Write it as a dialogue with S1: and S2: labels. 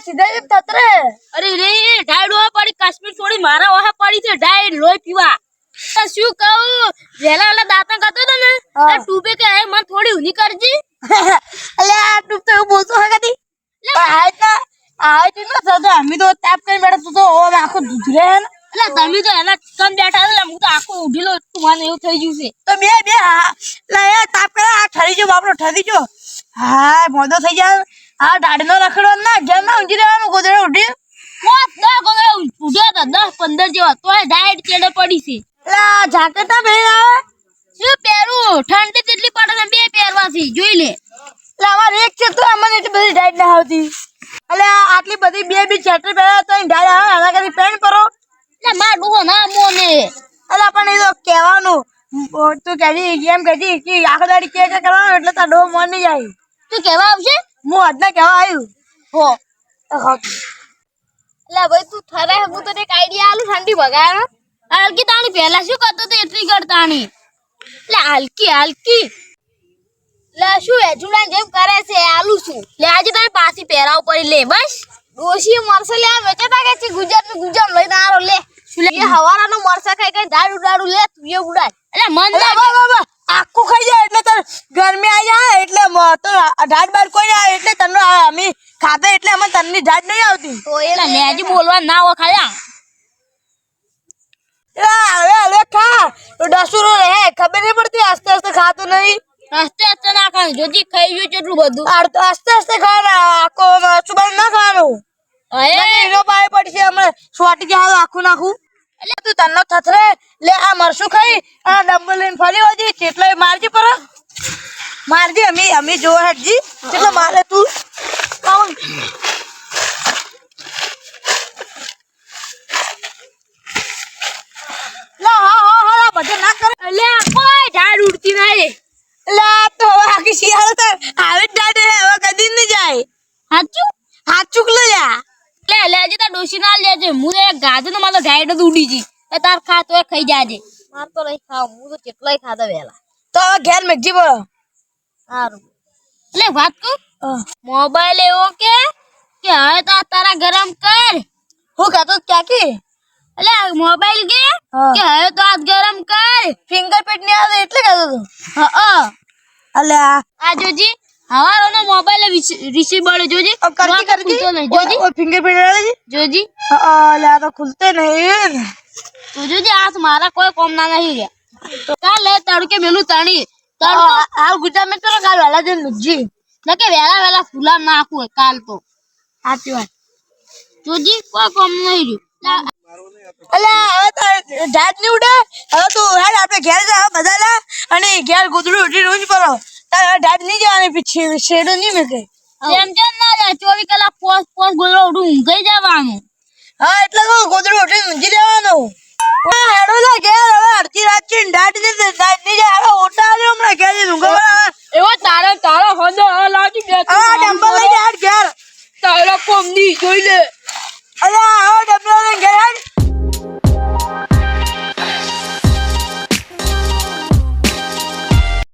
S1: સીધા જ તતરે
S2: અરે રે ઢાઈડો પડી કાશ્મીર છોડી મારા ઓહા પડી છે ઢાઈડ લોહી પીવા શું કહું વેલા વેલા દાંતા કરતો તો ને ટૂબે કે આય મને થોડી ઊની કરજી
S1: અલ્યા તું તો એવું બોલતો હે કદી આજ ના સદા અમે તો તાપ કરી બેઠા તું તો ઓમ આખો દુધરે હે ને
S2: એટલે તમે તો એના કમ બેઠા એટલે હું તો આખો ઉઠીલો મને એવું થઈ ગયું છે
S1: તો બે લે તાપ કરે આ ઠરી જો બાપરો ઠરી જો હા મોદો થઈ જાય આ ડાડનો રખડો ના ઘેર ના ઊંઘી રહેવાનું ગોદડે ઉઠી
S2: ઉઠ્યો તો 10-15 જેવા તોય ડાયટ ચેડે પડી છે
S1: લા જાકેટા પહેરી આવે
S2: શું પહેરું ઠંડી તેટલી પડે ને બે પહેરવાથી જોઈ લે
S1: લા અમાર એક છે તો અમને એટલી બધી ડાયટ ના આવતી એટલે આટલી બધી બે ચેટર પહેરા તો ડાયટ આવે આના કરી પેન્ટ કરો
S2: એટલે માર ડોહો ના મોને
S1: એટલે પણ એ તો કહેવાનું તું કહેજી એમ કહેજી કે આખો દાડી કે કરવાનું એટલે તાર ડો મન નહીં જાય
S2: તું કેવા આવશે
S1: હું આજના કહેવા આવ્યું
S2: હો એટલે ભાઈ તું થરે હું તને એક આઈડિયા આલું ઠંડી ભગાય હલકી તાણી પહેલા શું કરતો તો એટલી કરતાણી એટલે હલકી લે શું એજુડા જેમ કરે છે આલુ શું લે આજે તારે પાછી પહેરાવ પડી લે બસ ડોશી મરસે લે આ વેચતા કે છે ગુજરાત લઈને આરો લે શું લે હવારાનો મરસા ખાઈ દાડુ લે તું એ ઉડાય એટલે મન
S1: બાબા આખું ખાઈ જાય એટલે તર ગરમી આવી જાય એટલે તો ઢાડ બાડ કોઈ ના એટલે તને અમે ખાધે એટલે અમે તનની ઢાડ નહીં આવતી
S2: તો એ લેજી બોલવા ના હો ખાયા
S1: હવે ખા તો ડસુરો રહે ખબર નહીં પડતી આસ્તે આસ્તે ખાતું નહીં
S2: આસ્તે ના ખાય જોજી ખાઈ ગયું કેટલું બધું
S1: આસ્તે ખાના આખો સુબાન ના ખાવાનું એનો પાય પડશે હમણાં સ્વાટી જાય આખું નાખું એટલે તું તન્નો થથરે લે આ મરસું ખાઈ આ ડબ્બો લઈને ફરી હોજી કેટલાય મારજી પર મારજી અમે જો હેજી કેટલા મારે તું લા હા બધે ના કરે
S2: એટલે કોઈ ઢાડ ઉડતી નહીં
S1: લા તો હવે આખી શિયાળો તો આવે જ ડાડે હવે કદી નહીં જાય હાચુક લે યા
S2: લે લેજે તાર ડોશી ના લેજે હું એક ગાજે ને મારો ઢાઈડ જ ઉડી જી એ તાર ખા તો ખાઈ જાજે માર તો નહીં ખાવ હું તો કેટલાય ખાધા વેલા
S1: તો હવે ઘેર મેકજી બોલો
S2: સારું એટલે વાત કહું મોબાઈલ એવો કે હવે તો તારા ગરમ કર
S1: હું કહેતો ક્યાં કે
S2: એટલે મોબાઈલ કે હવે તો આજ ગરમ કર
S1: ફિંગરપ્રિન્ટ નહીં આવે એટલે કહેતો તું
S2: હા
S1: અલ્યા
S2: આ જોજી હવારોનો મોબાઈલ રિસીવ બળે જોજી
S1: કરતી જોજી ઓ ફિંગરપ્રિન્ટ વાળા
S2: જોજી
S1: અલ્યા તો ખુલતે નહીં
S2: તો જોજી આ મારા કોઈ કોમ ના નહીં રહ્યા તો કાલ લે તડકે મેલું તણી
S1: હાલ ગુજરાત માં તો કાલ વાલા જન નુજી
S2: નકે વેલા ફૂલા નાખું કાલ તો
S1: સાચી વાત
S2: જોજી કોઈ કોમ નહીં રહ્યું
S1: અલ્યા હવે તો ઢાડ નહીં ઉડે હવે તું હેડ આપણે ઘેર જા બધા લા અને ઘેર ગોદડું ઉઠી રોજ પરો તારે ઢાડ નહીં જવાની પીછી શેડો નહીં મેકે
S2: એમ કેમ ના જાય 24 કલાક પોસ ગોદડું ઉઠું ઊંઘી જવાનું
S1: હા એટલે તો ગોદડું ઉઠી ઊંઘી જવાનું હેડો લા ઘેર હવે અડધી રાત થી ઢાડ નહીં જાય હવે ઓટા આવ્યો હમણાં ઘેર ઊંઘવા
S2: એવો તારો હોદો લાગી બે
S1: આ ડંબલ લઈ હેડ ઘેર
S2: તારો કોમ ની જોઈ લે
S1: અલ્યા આવો ડબલો લઈને ઘેર હેડ